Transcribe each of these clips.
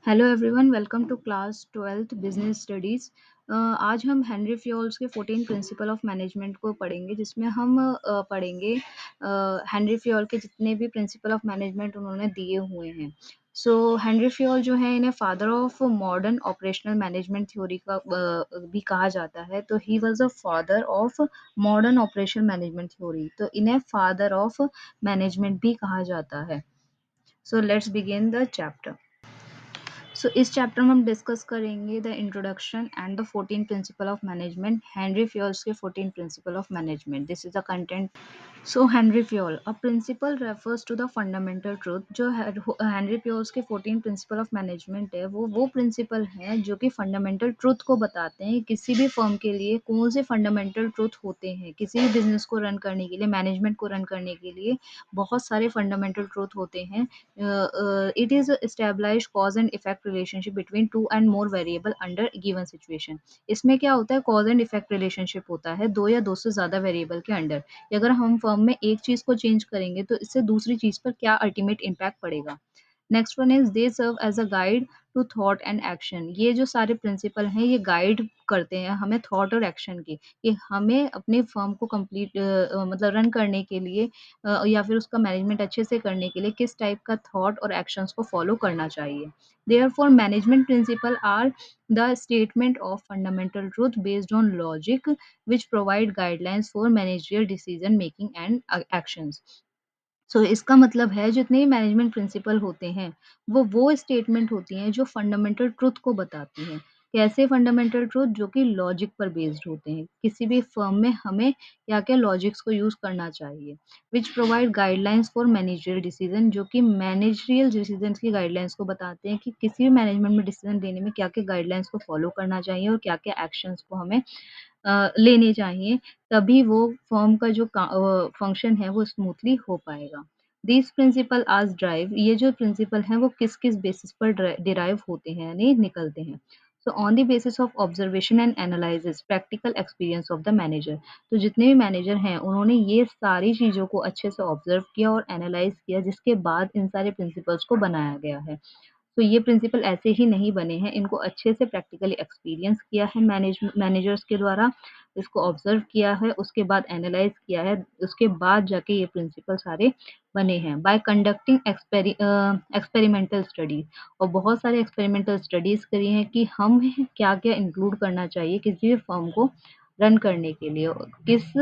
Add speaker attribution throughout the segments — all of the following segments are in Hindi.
Speaker 1: Hello everyone, welcome to class 12th business studies. आज हम हेनरी फ्योल्स के 14 प्रिंसिपल ऑफ मैनेजमेंट को पढ़ेंगे, जिसमें हम पढ़ेंगे हेनरी फ्योल के जितने भी प्रिंसिपल ऑफ मैनेजमेंट उन्होंने दिए हुए हैं। सो हेनरी फ्योल जो है, इन्हें father of modern operational management theory का भी कहा जाता है। तो he was a father of modern operational management theory, तो इन्हें फादर ऑफ मैनेजमेंट भी कहा जाता है। So let's begin the chapter. So इस चैप्टर में हम डिस्कस करेंगे the introduction and the 14 principle of management, Henry Fayol's के 14 principle of management. This is the content. So Henry Fayol, a principal refers to the fundamental truth. जो हेनरी फ्योल्स के 14 प्रिंसिपल ऑफ मैनेजमेंट है, वो प्रिंसिपल हैं जो कि फंडामेंटल ट्रूथ को बताते हैं। किसी भी फर्म के लिए कौन से फंडामेंटल ट्रूथ होते हैं, किसी भी बिजनेस को रन करने के लिए, मैनेजमेंट को रन करने के लिए बहुत सारे फंडामेंटल ट्रूथ होते हैं। It is established cause and effect relationship between two and more variable under given situation। इसमें क्या होता है, कॉज एंड इफेक्ट रिलेशनशिप होता है दो या दो से ज्यादा वेरिएबल के अंडर। अगर हम फर्म में एक चीज को चेंज करेंगे तो इससे दूसरी चीज पर क्या अल्टीमेट इम्पैक्ट पड़ेगा। Next one is they serve as a guide to thought and action. ये जो सारे प्रिंसिपल हैं, ये गाइड करते हैं हमें थॉट और एक्शन की, कि हमें अपने फर्म को कंप्लीट मतलब रन करने के लिए या फिर उसका मैनेजमेंट अच्छे से करने के लिए किस टाइप का थॉट और एक्शंस को फॉलो करना चाहिए। Therefore management principle are the statement of fundamental truth based on logic which provide guidelines for managerial decision making and actions। इसका मतलब है जितने भी मैनेजमेंट प्रिंसिपल होते हैं, वो स्टेटमेंट होती हैं जो फंडामेंटल ट्रुथ को बताती हैं। कैसे फंडामेंटल ट्रुथ? जो कि लॉजिक पर बेस्ड होते हैं। किसी भी फर्म में हमें क्या-क्या लॉजिक्स को यूज़ करना चाहिए। Which provide guidelines for managerial decision, जो कि मैनेजरियल डिसीजंस की गाइडलाइंस को बताते हैं कि किसी भी मैनेजमेंट में डिसीजन लेने में क्या-क्या गाइडलाइंस को फॉलो करना चाहिए और क्या-क्या एक्शंस को हमें लेने चाहिए, तभी वो फर्म का जो फंक्शन है वो स्मूथली हो पाएगा। दीज प्रिंसिपल आज ड्राइव, ये जो प्रिंसिपल हैं वो किस-किस बेसिस पर डिराइव होते हैं यानी निकलते हैं। So on the basis of observation and analysis, practical experience of the manager. तो जितने भी मैनेजर हैं उन्होंने ये सारी चीज़ों को अच्छे से ऑब्जर्व किया और एनालाइज़ किया, जिसके बाद इन सारे प्रिंसिपल्स को बनाया गया है। तो ये प्रिंसिपल ऐसे ही नहीं बने हैं, इनको अच्छे से प्रैक्टिकली एक्सपीरियंस किया है मैनेजर्स के द्वारा, इसको ऑब्जर्व किया है, उसके बाद एनालाइज़ किया है, उसके बाद जाके ये प्रिंसिपल सारे बने हैं। बाय कंडक्टिंग एक्सपेरिमेंटल स्टडीज़, और बहुत सारे एक्सपेरिमेंटल स्टडीज़ करी हैं कि हम क्या-क्या इंक्लूड करना चाहिए किसी भी फर्म को रन करने के लिए, किस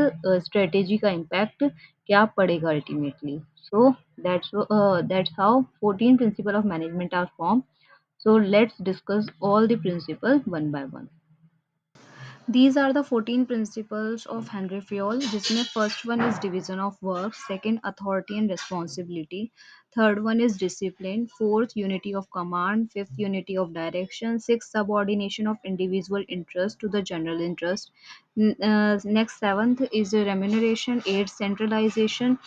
Speaker 1: स्ट्रैटेजी का इम्पैक्ट क्या पड़ेगा ultimately. So that's how 14 principle of management are formed. So let's discuss all the principle one by one. These are the 14 principles of Henry Fayol, जिसमें first one is division of work, second authority and responsibility, third one is discipline, fourth unity of command, fifth unity of direction, sixth subordination of individual interest to the general interest. Next seventh is remuneration, eighth centralization,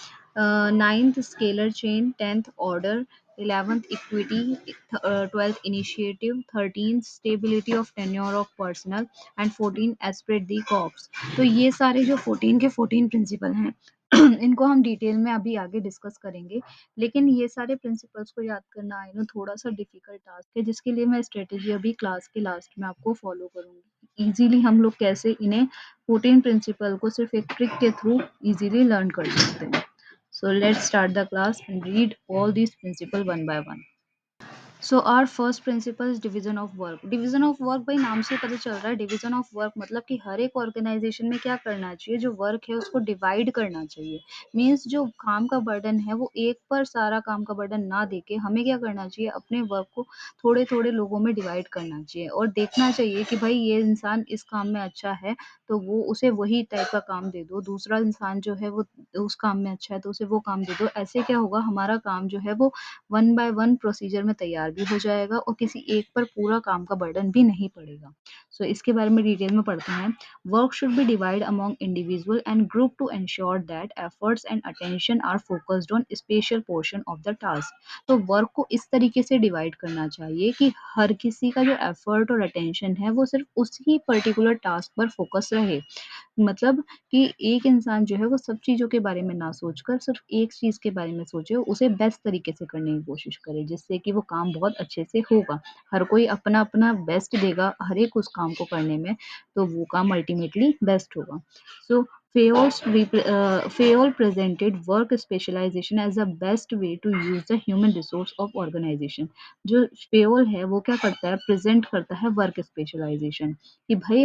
Speaker 1: ninth scalar chain, tenth order, 11th equity, 12th initiative, 13th stability of tenure of personnel and 14 esprit de corps. तो ये सारे जो 14 के 14 प्रिंसिपल हैं इनको हम डिटेल में अभी आगे डिस्कस करेंगे, लेकिन ये सारे प्रिंसिपल्स को याद करना आई नो थोड़ा सा डिफिकल्ट टास्क है, जिसके लिए मैं स्ट्रेटेजी अभी क्लास के लास्ट में आपको फॉलो करूंगी। इजीली हम लोग कैसे इन्हें 14 प्रिंसिपल को सिर्फ एक ट्रिक के थ्रू इजीली लर्न कर सकते हैं। So let's start the class and read all these principle one by one. So our first principle is division of work. Division of work, भाई नाम से पता चल रहा है डिवीजन ऑफ वर्क मतलब कि हर एक ऑर्गेनाइजेशन में क्या करना चाहिए, जो वर्क है उसको डिवाइड करना चाहिए। मीन्स जो काम का बर्डन है वो एक पर सारा काम का बर्डन ना देके हमें क्या करना चाहिए, अपने वर्क को थोड़े थोड़े लोगों में डिवाइड करना चाहिए और देखना चाहिए कि भाई ये इंसान इस काम में अच्छा है तो वो उसे वही टाइप का काम दे दो, दूसरा इंसान जो है वो उस काम में अच्छा है तो उसे वो काम दे दो। ऐसे क्या होगा, हमारा काम जो है वो वन बाय वन प्रोसीजर में तैयार भी हो जाएगा और किसी एक पर पूरा काम का बर्डन भी नहीं पड़ेगा। इसके बारे में डिटेल में पढ़ते हैं। Work should be divide among individual and group to ensure that efforts and attention are focused on special portion of the task. तो वर्क को इस तरीके से डिवाइड करना चाहिए कि हर किसी का जो एफर्ट और अटेंशन है वो सिर्फ उसी पर्टिकुलर टास्क पर फोकस रहे। मतलब कि एक इंसान जो है वो सब चीज़ों के बारे में ना सोचकर सिर्फ़ एक चीज़ के बारे में सोचे, उसे बेस्ट तरीके से करने की कोशिश करे, जिससे कि वो काम बहुत अच्छे से होगा। हर कोई अपना-अपना बेस्ट देगा हर एक उस काम को करने में, तो वो काम अल्टीमेटली बेस्ट होगा। सो Fayol presented work specialization as the best way to use the human resource of organization। जो फेयोल है वो क्या करता है, प्रेजेंट करता है वर्क स्पेशलाइजेशन, कि भाई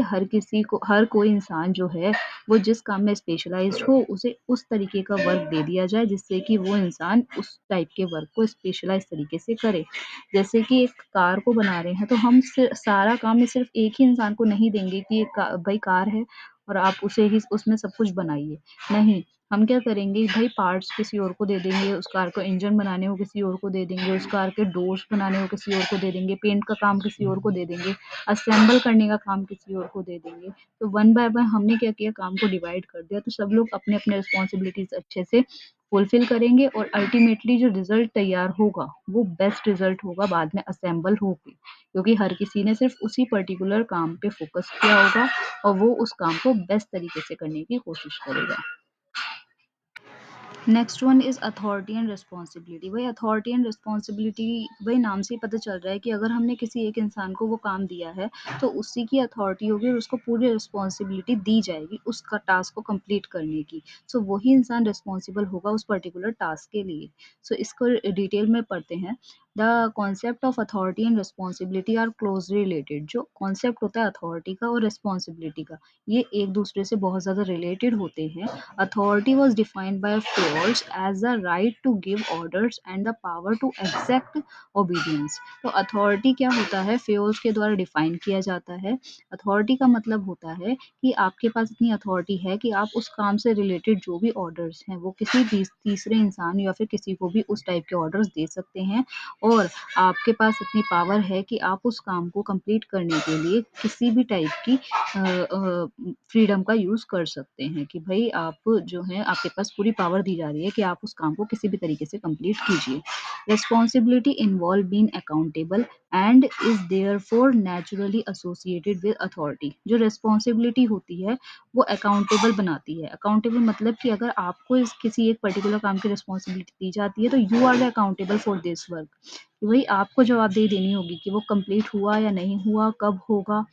Speaker 1: हर कोई इंसान जो है वो जिस काम में स्पेशलाइज्ड हो उसे उस तरीके का वर्क दे दिया जाए, जिससे कि वो इंसान उस टाइप के वर्क को स्पेशलाइज तरीके से करे। जैसे कि एक कार को बना रहे हैं तो हम सारा काम में सिर्फ एक ही इंसान को नहीं देंगे कि भाई कार है और आप उसे ही उसमें सब कुछ बनाइए। नहीं, हम क्या करेंगे भाई, पार्ट्स किसी और को दे देंगे, उस कार को इंजन बनाने को किसी और को दे देंगे, उस कार के डोर्स बनाने को किसी और को दे देंगे, पेंट का काम किसी और को दे देंगे, असेंबल करने का काम किसी और को दे देंगे। तो वन बाय वन हमने क्या किया, काम को डिवाइड कर दिया, तो सब लोग अपने अपने रिस्पॉन्सिबिलिटीज अच्छे से फुलफिल करेंगे और अल्टीमेटली जो रिजल्ट तैयार होगा वो बेस्ट रिजल्ट होगा बाद में असेंबल होके, क्योंकि हर किसी ने सिर्फ उसी पर्टिकुलर काम पे फोकस किया होगा और वो उस काम को बेस्ट तरीके से करने की कोशिश करेगा। Next one is authority and responsibility. भाई अथॉरिटी एंड रिस्पॉन्सिबिलिटी, भाई नाम से ही पता चल रहा है कि अगर हमने किसी एक इंसान को वो काम दिया है तो उसी की अथॉरिटी होगी और उसको पूरी रिस्पॉन्सिबिलिटी दी जाएगी उसका टास्क को कंप्लीट करने की। सो वही इंसान रिस्पॉन्सिबल होगा उस पर्टिकुलर टास्क के लिए। सो इसको डिटेल में पढ़ते हैं। The concept of authority and responsibility are closely related. जो कॉन्सेप्ट होता है अथॉरिटी का और रिस्पॉन्सिबिलिटी का, ये एक दूसरे से बहुत ज़्यादा रिलेटेड होते हैं। Authority was defined by Fayol as the right to give orders and the power to exact obedience। तो अथॉरिटी क्या होता है, फेयोल्स के द्वारा डिफाइन किया जाता है। अथॉरिटी का मतलब होता है कि आपके पास इतनी अथॉरिटी है कि आप उस काम से रिलेटेड जो भी ऑर्डर्स हैं वो किसी भी तीसरे इंसान या फिर किसी को भी उस टाइप के ऑर्डर्स दे सकते हैं, और आपके पास इतनी पावर है कि आप उस काम को कंप्लीट करने के लिए किसी भी टाइप की फ्रीडम का यूज़ कर सकते हैं, कि भाई आप जो है आपके पास पूरी पावर दी जा रही है कि आप उस काम को किसी भी तरीके से कंप्लीट कीजिए। Responsibility involve being accountable and is therefore naturally associated with authority. जो रिस्पॉन्सिबिलिटी होती है वो अकाउंटेबल बनाती है। अकाउंटेबल मतलब कि अगर आपको किसी एक पर्टिकुलर काम की रिस्पॉन्सिबिलिटी दी जाती है तो you are the accountable for this work, कि भाई आपको जवाबदेही देनी होगी कि वो कंप्लीट हुआ या नहीं हुआ, कब होगा,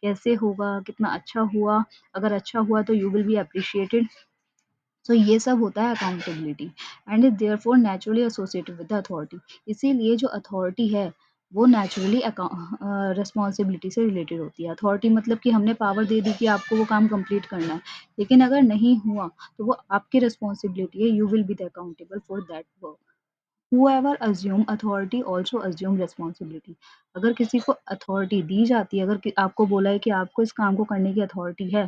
Speaker 1: कैसे होगा, कितना अच्छा हुआ। अगर अच्छा हुआ तो यू विल बी एप्रिशिएटेड। सो ये सब होता है accountability and is therefore naturally associated with the authority. इसीलिए जो अथॉरिटी है वो नेचुरली रिस्पॉन्सिबिलिटी से रिलेटेड होती है। अथॉरिटी मतलब कि हमने पावर दे दी कि आपको वो काम कंप्लीट करना है, लेकिन अगर नहीं हुआ तो वो आपकी रिस्पॉन्सिबिलिटी है, you will be the accountable for that work. Whoever assume authority also assume responsibility। अगर किसी को अथॉरिटी दी जाती है, अगर आपको बोला है कि आपको इस काम को करने की अथॉरिटी है,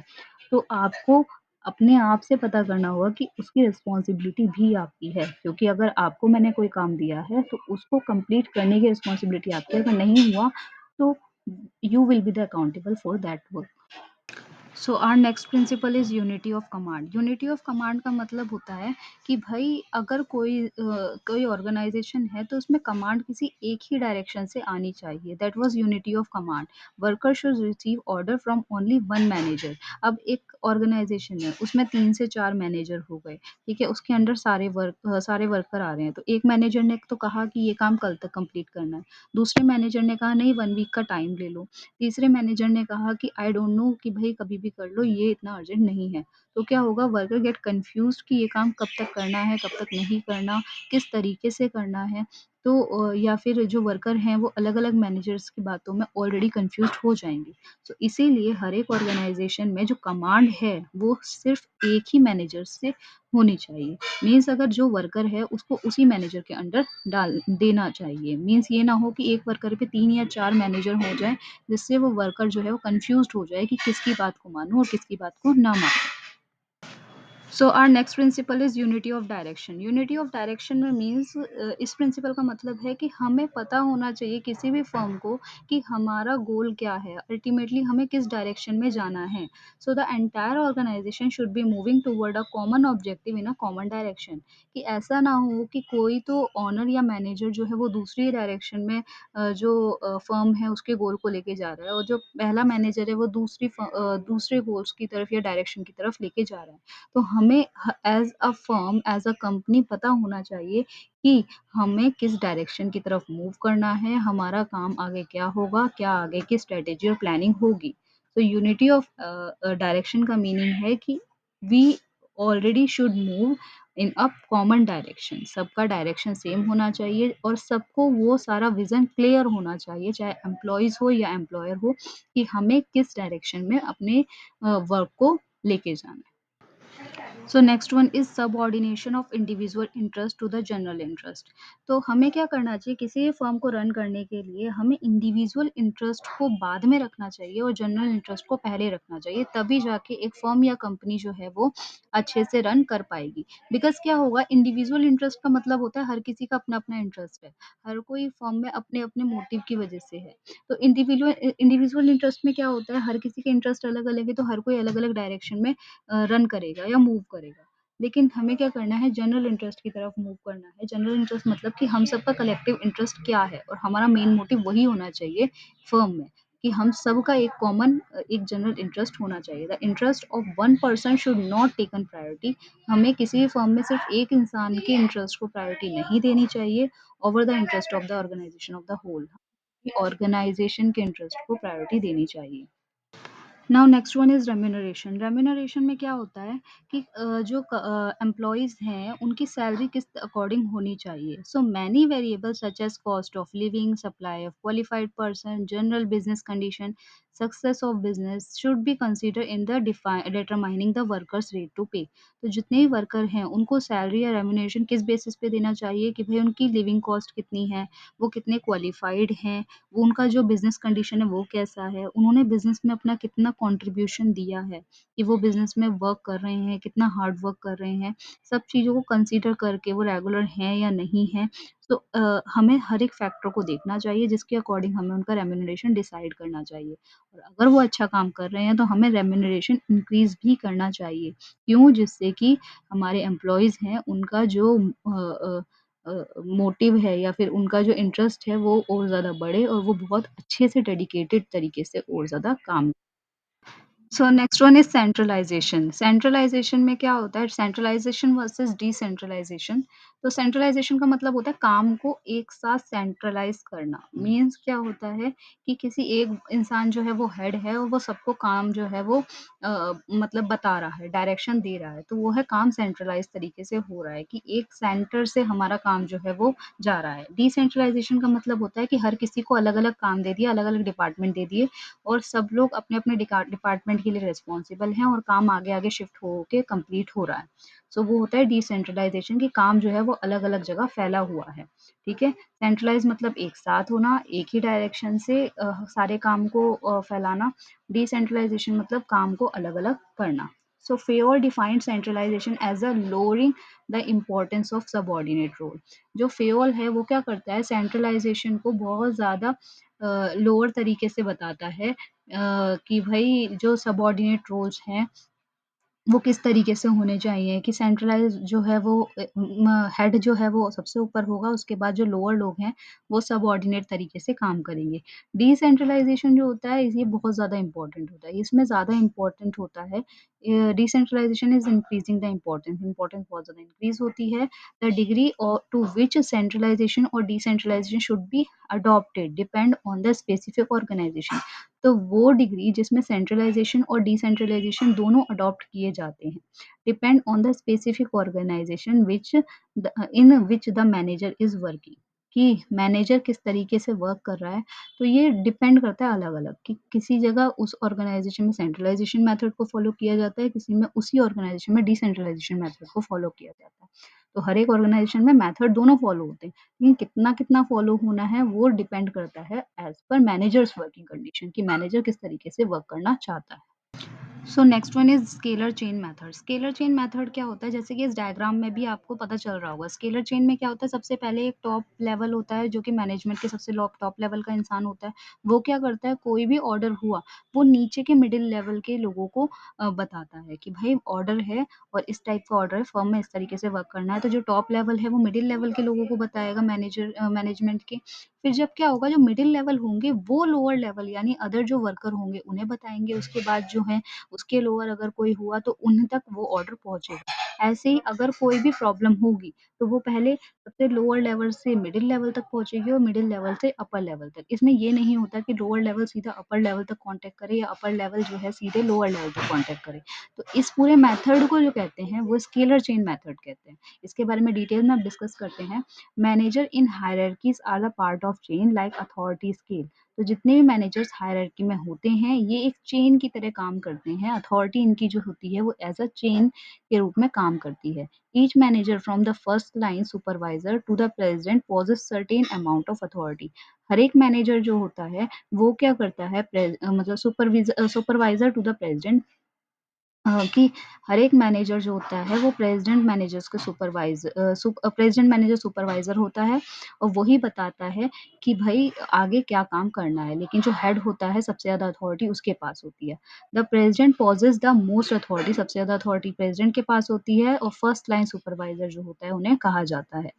Speaker 1: तो आपको अपने आप से पता करना होगा कि उसकी रिस्पॉन्सिबिलिटी भी आपकी है, क्योंकि अगर आपको मैंने कोई काम दिया है तो उसको कंप्लीट करने की रिस्पॉन्सिबिलिटी आपकी है। अगर नहीं हुआ तो you will be the accountable for that work. So our next principle is unity of command. Unity of command का मतलब होता है कि भाई अगर कोई ऑर्गेनाइजेशन है तो उसमें कमांड किसी एक ही डायरेक्शन से आनी चाहिए। That was unity of command. Worker should receive order from only one manager. अब एक ऑर्गेनाइजेशन है उसमें 3 से 4 मैनेजर हो गए, ठीक है, उसके अंडर सारे वर्कर आ रहे हैं। तो एक मैनेजर ने तो कहा कि ये काम कल तक कंप्लीट करना है, दूसरे मैनेजर ने कहा नहीं 1 वीक का टाइम ले लो, तीसरे मैनेजर ने कहा कि आई डोंट नो, कि भाई कभी भी कर लो, ये इतना अर्जेंट नहीं है। तो क्या होगा, वर्कर गेट कंफ्यूज्ड कि ये काम कब तक करना है, कब तक नहीं करना, किस तरीके से करना है। तो या फिर जो वर्कर हैं वो अलग-अलग मैनेजर्स की बातों में ऑलरेडी कंफ्यूज्ड हो जाएँगे। तो इसीलिए हर एक ऑर्गेनाइज़ेशन में जो कमांड है वो सिर्फ़ एक ही मैनेजर से होनी चाहिए। मीन्स अगर जो वर्कर है उसको उसी मैनेजर के अंडर डाल देना चाहिए। मीन्स ये ना हो कि एक वर्कर पे 3 या 4 मैनेजर हो जाएँ, जिससे वो वर्कर जो है वो कन्फ्यूज़्ड हो जाए कि किसकी बात को मानूँ और किसकी बात को ना मानूँ। So our next principle is unity of direction. Unity of direction में मीन्स इस प्रिंसिपल का मतलब है कि हमें पता होना चाहिए किसी भी फर्म को कि हमारा गोल क्या है, अल्टीमेटली हमें किस डायरेक्शन में जाना है। So the entire organisation should be moving toward a common objective in a common direction. कि ऐसा ना हो कि कोई तो ऑनर या मैनेजर जो है वो दूसरी डायरेक्शन में जो फर्म है उसके गोल को लेके जा रहा है, और जो पहला मैनेजर है वो दूसरे गोल्स की तरफ या डायरेक्शन की तरफ लेके जा रहा है। तो हमें as a firm, as a company पता होना चाहिए कि हमें किस डायरेक्शन की तरफ मूव करना है, हमारा काम आगे क्या होगा, क्या आगे की स्ट्रेटेजी और प्लानिंग होगी। तो यूनिटी ऑफ डायरेक्शन का मीनिंग है कि we already should move in a common direction. सबका डायरेक्शन सेम होना चाहिए और सबको वो सारा विजन क्लियर होना चाहिए, चाहे एम्प्लॉयज हो या एम्प्लॉयर हो, कि हमें किस डायरेक्शन में अपने वर्क को लेके जाना है। So next one is subordination of individual interest to the general interest. तो हमें क्या करना चाहिए, किसी भी फर्म को रन करने के लिए हमें इंडिविजुअल इंटरेस्ट को बाद में रखना चाहिए और जनरल इंटरेस्ट को पहले रखना चाहिए, तभी जाके एक फर्म या कंपनी जो है वो अच्छे से रन कर पाएगी। बिकॉज क्या होगा, इंडिविजुअल इंटरेस्ट का मतलब होता है हर किसी का अपना अपना इंटरेस्ट है, हर कोई फर्म में अपने अपने मोटिव की वजह से है। तो इंडिविजुअल इंटरेस्ट में क्या होता है, हर किसी के इंटरेस्ट अलग अलग है, तो हर कोई अलग अलग डायरेक्शन में रन करेगा या मूव करेगा। लेकिन हमें क्या करना है, जनरल इंटरेस्ट की तरफ मूव करना है। जनरल इंटरेस्ट मतलब कि हम सबका कलेक्टिव इंटरेस्ट क्या है, और हमारा मेन मोटिव वही होना चाहिए फर्म में, कि हम सबका एक कॉमन एक जनरल इंटरेस्ट होना चाहिए। The interest of one person should not taken priority. हमें किसी भी फर्म में सिर्फ एक इंसान के इंटरेस्ट को प्रायोरिटी नहीं देनी चाहिए over the interest of the organisation of the whole. Organisation के इंटरेस्ट को प्रायोरिटी देनी चाहिए। Now next one is remuneration. Remuneration में क्या होता है कि जो एम्प्लॉयज हैं उनकी सैलरी किस अकॉर्डिंग होनी चाहिए। So many variable such as cost of living, supply of qualified person, general business condition, success of business should be consider in the determining the workers rate to pay. तो जितने भी वर्कर हैं उनको सैलरी या रेम्यूनरेशन किस बेसिस पे देना चाहिए, कि भाई उनकी लिविंग कॉस्ट कितनी है, वो कितने क्वालिफाइड हैं, उनका जो बिज़नेस कंडीशन है वो कैसा है, उन्होंने बिज़नेस में अपना कितना कंट्रीब्यूशन दिया है, कि वो बिज़नेस में वर्क कर रहे हैं, कितना हार्ड वर्क कर रहे हैं, सब चीज़ों को कंसीडर करके वो रेगुलर हैं या नहीं हैं। तो हमें हर एक फैक्टर को देखना चाहिए जिसके अकॉर्डिंग हमें उनका रेम्यूनरेशन डिसाइड करना चाहिए। और अगर वो अच्छा काम कर रहे हैं तो हमें रेम्यूनरेशन इंक्रीज़ भी करना चाहिए। क्यों? जिससे कि हमारे एम्प्लॉइज़ हैं उनका जो मोटिव है या फिर उनका जो इंटरेस्ट है वो और ज़्यादा बढ़े और वो बहुत अच्छे से डेडिकेटेड तरीके से और ज़्यादा काम। So next one is centralisation. Centralisation में क्या होता है, सेंट्रलाइज़ेशन वर्सेस डिसेंट्रलाइज़ेशन। तो सेंट्रलाइज़ेशन का मतलब होता है काम को एक साथ सेंट्रलाइज़ करना। मीन्स क्या होता है कि किसी एक इंसान जो है वो हेड है और वो सबको काम जो है वो मतलब बता रहा है, डायरेक्शन दे रहा है। तो वो है काम सेंट्रलाइज़ तरीके से हो रहा है, कि एक सेंटर से हमारा काम जो है वो जा रहा है। डिसेंट्रलाइज़ेशन का मतलब होता है कि हर किसी को अलग-अलग काम दे दिया, अलग-अलग डिपार्टमेंट दे दिए और सब लोग अपने-अपने डिपार्टमेंट के लिए रिस्पॉन्सिबल हैं और काम आगे-आगे शिफ्ट हो के कंप्लीट हो रहा है। सो वो होता है डिसेंट्रलाइज़ेशन, कि काम जो है वो अलग-अलग जगह फैला हुआ है, ठीक है? सेंट्रलाइज़ मतलब एक साथ होना, एक ही डायरेक्शन से सारे काम को फैलाना। डिसेंट्रलाइज़ेशन मतलब काम को अलग-अलग करना। So Fayol defined centralisation as a lowering the importance of subordinate role. जो फेयोल है वो क्या करता है, सेंट्रलाइज़ेशन को बहुत ज़्यादा लोअर तरीके से बताता है, कि भई जो सबऑर्डिनेट रोल्स हैं वो किस तरीके से होने चाहिए, कि सेंट्रलाइज़ जो है वो हेड जो है वो सबसे ऊपर होगा, उसके बाद जो लोअर लोग हैं, वो सबऑर्डिनेट तरीके से काम करेंगे। डिसेंट्रलाइज़ेशन जो होता है ये बहुत ज़्यादा इम्पोर्टेंट होता है, इसमें ज़्यादा इम्पोर्टेंट होता है decentralisation is increasing the importance, importance बहुत ज़्यादा इंक्रीज़ होती है। The degree to which centralisation और decentralisation should be adopted depend on the specific organisation. तो वो डिग्री जिसमें सेंट्रलाइज़ेशन और डिसेंट्रलाइज़ेशन दोनों अडॉप्ट किए जाते हैं, depend on the specific organisation in which the manager is working. कि मैनेजर किस तरीके से वर्क कर रहा है, तो ये डिपेंड करता है अलग-अलग, कि किसी जगह उस ऑर्गनाइज़ेशन में सेंट्रलाइज़ेशन मेथड को फ़ॉलो किया जाता है, किसी में उसी ऑर्गनाइज़ेशन में डिसेंट्रलाइज़ेशन मेथड को फ़ॉलो किया जाता है। तो हर एक ऑर्गनाइज़ेशन में मेथड दोनों फ़ॉलो होते हैं। लेकिन कितना-कितना फ़ॉलो होना है वो डिपेंड करता है as per managers working condition, कि मैनेजर किस तरीके से वर्क करना चाहता है। So next one is scalar chain method. Scalar chain method क्या होता है, जैसे कि इस डायग्राम में भी आपको पता चल रहा होगा। स्केलर चेन में क्या होता है, सबसे पहले एक टॉप लेवल होता है जो कि मैनेजमेंट के सबसे टॉप लेवल का इंसान होता है। वो क्या करता है, कोई भी ऑर्डर हुआ, वो नीचे के मिडिल लेवल के लोगों को बताता है कि भाई ऑर्डर है और इस टाइप का ऑर्डर है, फर्म में इस तरीके से वर्क करना है। तो जो टॉप लेवल है वो मिडिल लेवल के लोगों को बताएगा, मैनेजमेंट के। फिर जब क्या होगा, जो मिडिल लेवल होंगे वो लोअर लेवल यानी अदर जो वर्कर होंगे उन्हें बताएँगे। उसके बाद जो है उसके लोअर अगर कोई हुआ तो उन तक वो ऑर्डर पहुँचेगा। ऐसे ही अगर कोई भी प्रॉब्लम होगी तो वो पहले सबसे लोअर लेवल से मिडिल लेवल तक पहुँचेगी और मिडिल लेवल से अपर लेवल तक। इसमें ये नहीं होता कि लोअर लेवल सीधा अपर लेवल तक कॉन्टैक्ट करे या अपर लेवल जो है सीधे लोअर लेवल तक कॉन्टैक्ट करे। तो इस पूरे मेथड को जो कहते हैं वो स्केलर चेन मेथड कहते हैं। इसके बारे में डिटेल में अब डिस्कस करते हैं। Manager in hierarchies are the part of chain like authority scale. तो जितने भी मैनेजर्स हायरार्की में होते हैं ये एक चेन की तरह काम करते हैं। अथॉरिटी इनकी जो होती है वो एज अ चेन के रूप में काम करती है। Each manager from the first line supervisor to the president possess certain amount of authority. हर एक मैनेजर जो होता है वो क्या करता है, मतलब सुपरवाइजर टू द प्रेसिडेंट, कि हर एक मैनेजर जो होता है वो प्रेज़िडेंट मैनेजर सुपरवाइज़र होता है और वही बताता है कि भई आगे क्या काम करना है, लेकिन जो हेड होता है सबसे ज़्यादा अथॉरिटी उसके पास होती है। The president possesses the most authority, सबसे ज़्यादा अथॉरिटी प्रेज़िडेंट के पास होती है और फर्स्ट लाइन सुपरवाइज़र जो होता है उन्हें कहा जाता है।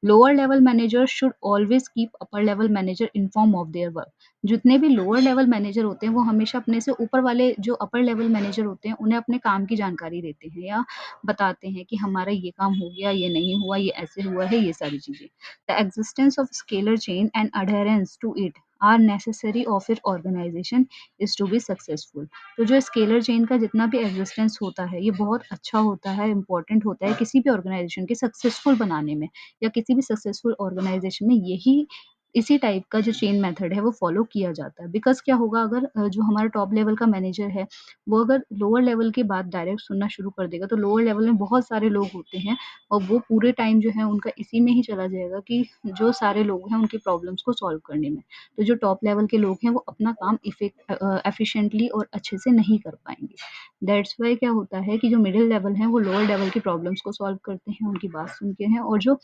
Speaker 1: Lower level manager should always keep upper level manager inform of their work. जितने भी लोअर लेवल मैनेजर होते हैं वो हमेशा अपने से ऊपर वाले जो अपर लेवल मैनेजर होते हैं उन्हें अपने काम की जानकारी देते हैं या बताते हैं कि हमारा ये काम हो गया, ये नहीं हुआ, ये ऐसे हुआ है, ये सारी चीज़ें। The existence of scalar chain and adherence to it are necessary of it organisation is to be successful. तो जो स्केलर चेन का जितना भी एग्जिस्टेंस होता है ये बहुत अच्छा होता है, इम्पोर्टेंट होता है किसी भी ऑर्गेनाइजेशन के सक्सेसफुल बनाने में या किसी भी सक्सेसफुल ऑर्गेनाइजेशन में यही इसी टाइप का जो चेन मेथड है वो फॉलो किया जाता है। बिकॉज़ क्या होगा, अगर जो हमारा टॉप लेवल का मैनेजर है, वो अगर लोअर लेवल की बात डायरेक्ट सुनना शुरू कर देगा, तो लोअर लेवल में बहुत सारे लोग होते हैं और वो पूरे टाइम जो है उनका इसी में ही चला जाएगा कि जो सारे लोग हैं उनकी प्रॉब्लम्स को सॉल्व करने में। तो जो टॉप लेवल के लोग हैं वो अपना काम एफिशिएंटली और अच्छे से नहीं कर पाएँगे। दैट्स व्हाई क्या होता है कि जो मिडल लेवल हैं वो लोअर लेवल की प्रॉब्लम्स को सॉल्व करते हैं, उनकी बात सुनते हैं और जो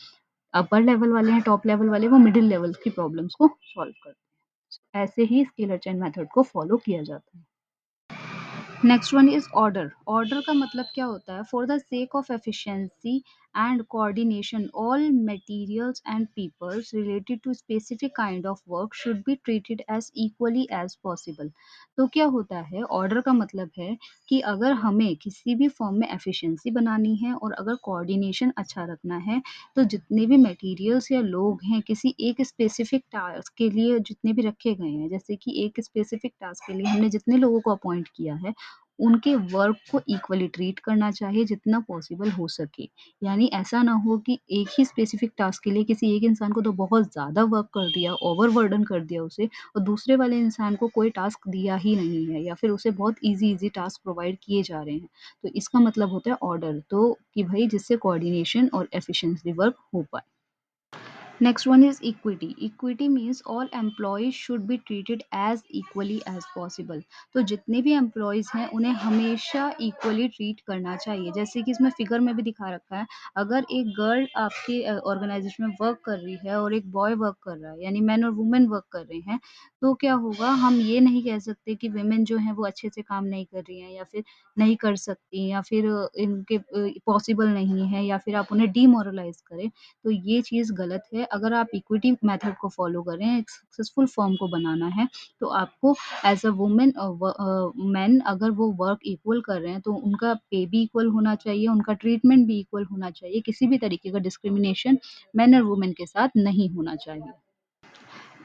Speaker 1: अपर लेवल वाले हैं, टॉप लेवल वाले, वो मिडल लेवल की प्रॉब्लम्स को सॉल्व करते हैं। ऐसे ही स्केलर चेन मेथड को फॉलो किया जाता है। Next one is order. Order का मतलब क्या होता है, for the sake of efficiency and coordination all materials and peoples related to specific kind of work should be treated as equally as possible. तो क्या होता है, ऑर्डर का मतलब है कि अगर हमें किसी भी फॉर्म में एफिशिएंसी बनानी है और अगर कोऑर्डिनेशन अच्छा रखना है, तो जितने भी मटेरियल्स या लोग हैं किसी एक स्पेसिफिक टास्क के लिए जितने भी रखे गए हैं, जैसे कि एक स्पेसिफिक टास्क के लिए हमने जितने लोगों को अपॉइंट किया है उनके वर्क को इक्वली ट्रीट करना चाहिए जितना पॉसिबल हो सके। यानी ऐसा ना हो कि एक ही स्पेसिफिक टास्क के लिए किसी एक इंसान को तो बहुत ज़्यादा वर्क कर दिया, ओवरबर्डन कर दिया उसे, और दूसरे वाले इंसान को कोई टास्क दिया ही नहीं है या फिर उसे बहुत ईज़ी-ईज़ी टास्क प्रोवाइड किए जा रहे हैं। तो इसका मतलब होता है ऑर्डर, तो कि भई जिससे कोऑर्डिनेशन और एफिशिएंसी वर्क हो पाए। Next one is equity. Equity means all employees should be treated as equally as possible. तो जितने भी एम्प्लॉयज़ हैं उन्हें हमेशा इक्वली ट्रीट करना चाहिए। जैसे कि इसमें फिगर में भी दिखा रखा है, अगर एक गर्ल आपके ऑर्गेनाइजेशन में वर्क कर रही है और एक बॉय वर्क कर रहा है, यानी मैन और वुमेन वर्क कर रहे हैं, तो क्या होगा, हम ये नहीं कह सकते कि वुमेन जो हैं वो अच्छे से काम नहीं कर रही हैं या फिर नहीं कर सकती या फिर इनके पॉसिबल नहीं है या फिर आप उन्हें डिमोरलाइज़ करें। तो ये चीज़ गलत है। अगर आप इक्विटी मेथड को फ़ॉलो कर रहे हैं, एक सक्सेसफुल फर्म को बनाना है, तो आपको एज़ अ वुमन मेन अगर वो वर्क इक्वल कर रहे हैं, तो उनका पे भी इक्वल होना चाहिए, उनका ट्रीटमेंट भी इक्वल होना चाहिए। किसी भी तरीके का डिस्क्रिमिनेशन मेन और वुमेन के साथ नहीं होना चाहिए।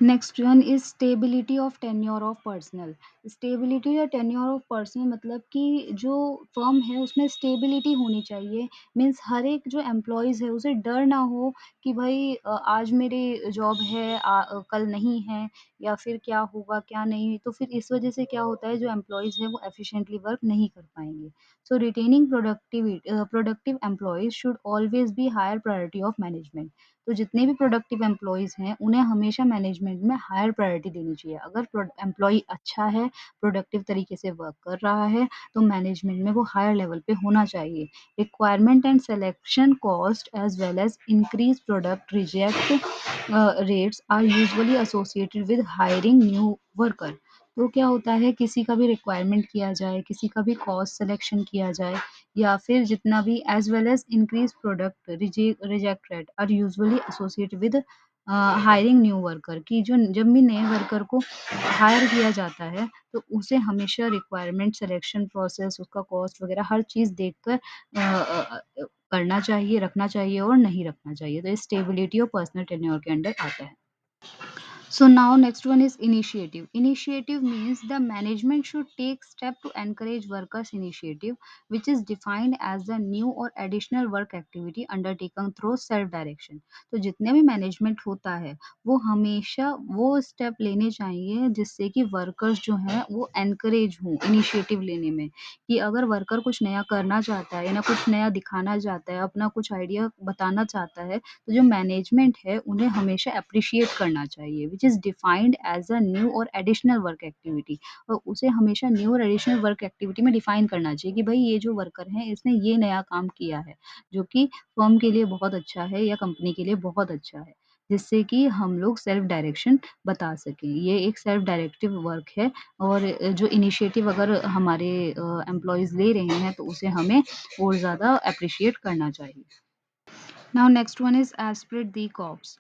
Speaker 1: Next one is stability of tenure of personal. Stability या टेन्योर ऑफ पर्सनल मतलब कि जो फर्म है उसमें स्टेबिलिटी होनी चाहिए। मीन्स हर एक जो एम्प्लॉइज़ है उसे डर ना हो कि भाई आज मेरी जॉब है, कल नहीं है या फिर क्या होगा क्या नहीं। तो फिर इस वजह से क्या होता है, जो एम्प्लॉइज़ है वो एफिशिएंटली वर्क नहीं कर पाएंगे। So retaining productive employees should always be higher priority of management. तो जितने भी प्रोडक्टिव एम्प्लॉइज़ हैं, उन्हें हमेशा मैनेजमेंट में हायर प्रायोरिटी देनी चाहिए। अगर एम्प्लॉयी अच्छा है, प्रोडक्टिव तरीके से वर्क कर रहा है, तो मैनेजमेंट में वो हायर लेवल पे होना चाहिए। Requirement and selection cost as well as increase product reject rates are usually associated with hiring new worker। तो क्या होता है, किसी का भी रिक्वायरमेंट किया जाए, किसी का भी कॉस्ट सिलेक्शन किया जाए, या फिर जितना भी as well as increase product reject rate are usually associated with hiring new worker, कि जो जब भी नए वर्कर को हायर किया जाता है, तो उसे हमेशा रिक्वायरमेंट सिलेक्शन प्रोसेस, उसका कॉस्ट वगैरह हर चीज़ देखकर करना चाहिए, रखना चाहिए और नहीं रखना चाहिए। तो ये स्टेबिलिटी और पर्सनल टेन्योर के अंडर आता है। So now next one is initiative. Initiative means the management should take step to encourage workers initiative, which is defined as the new or additional work activity undertaken through self direction। तो जितने भी मैनेजमेंट होता है, वो हमेशा वो स्टेप लेने चाहिए जिससे कि वर्कर्स जो हैं वो एनकरेज हों इनिशिएटिव लेने में, कि अगर वर्कर कुछ नया करना चाहता है या कुछ नया दिखाना चाहता है, अपना कुछ आइडिया बताना चाहता है, तो जो मैनेजमेंट है उन्हें हमेशा एप्रिशिएट करना चाहिए, which is defined as a new or additional work activity. और उसे हमेशा new or additional work activity में डिफाइन करना चाहिए कि भाई ये जो वर्कर है इसने ये नया काम किया है, जो कि फर्म के लिए बहुत अच्छा है या कंपनी के लिए बहुत अच्छा है, जिससे कि हम लोग सेल्फ डायरेक्शन बता सकें। ये एक सेल्फ डायरेक्टिव वर्क है, और जो इनिशिएटिव अगर हमारे एम्प्लॉइज़ ले रहे हैं, तो उसे हमें और ज़्यादा एप्रिशिएट करना चाहिए। Now next one is esprit de corps.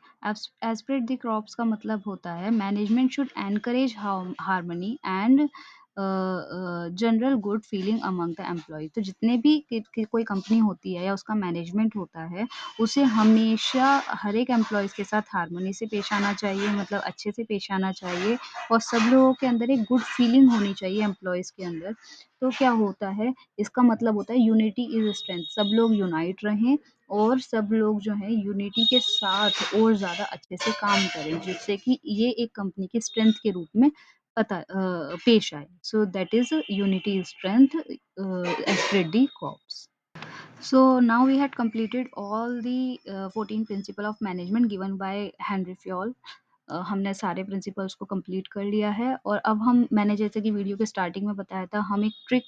Speaker 1: Esprit de corps का मतलब होता है management should encourage harmony and general good feeling among the employee. तो जितने भी कोई कंपनी होती है या उसका मैनेजमेंट होता है, उसे हमेशा हर एक एम्प्लॉयज़ के साथ हार्मनी से पेश आना चाहिए, मतलब अच्छे से पेश आना चाहिए, और सब लोगों के अंदर एक गुड फीलिंग होनी चाहिए एम्प्लॉयज़ के अंदर। तो क्या होता है, इसका मतलब होता है यूनिटी इज स्ट्रेंथ, सब लोग यूनाइट रहें और सब लोग जो हैं यूनिटी के साथ और ज़्यादा अच्छे से काम करें, जिससे कि ये एक कंपनी की स्ट्रेंथ के रूप में पेश आए। So that is unity is strength as per the corps। So now we had completed all the 14 principle of management given by Henry Fayol। हमने सारे प्रिंसिपल्स को कंप्लीट कर लिया है, और अब मैंने जैसे कि वीडियो के स्टार्टिंग में बताया था, हम एक ट्रिक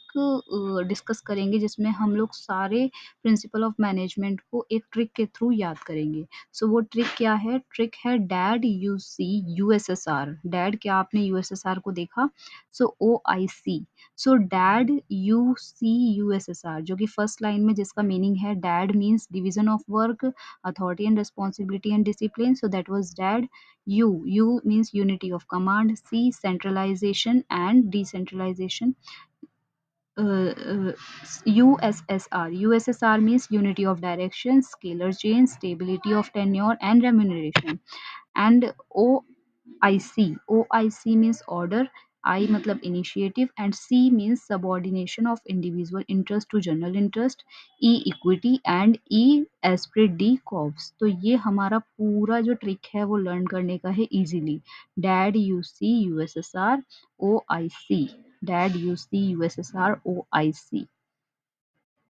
Speaker 1: डिस्कस करेंगे जिसमें हम लोग सारे प्रिंसिपल ऑफ मैनेजमेंट को एक ट्रिक के थ्रू याद करेंगे। सो वो ट्रिक क्या है? ट्रिक है dad you see USSR. Dad, क्या आपने यूएसएसआर को देखा? So oh I see. So dad you see USSR, जो कि फर्स्ट लाइन में जिसका मीनिंग है dad means division of work, authority and responsibility and discipline, so that was dad. U means unity of command. C, centralization and decentralization. USSR means unity of direction, scalar change, stability of tenure and remuneration. And OIC means order, I मतलब initiative, and C means subordination of individual interest to general interest, E equity and E esprit de corps। तो ये हमारा पूरा जो ट्रिक है वो लर्न करने का है easily. Dad you see USSR O I C, dad you see USSR O I C.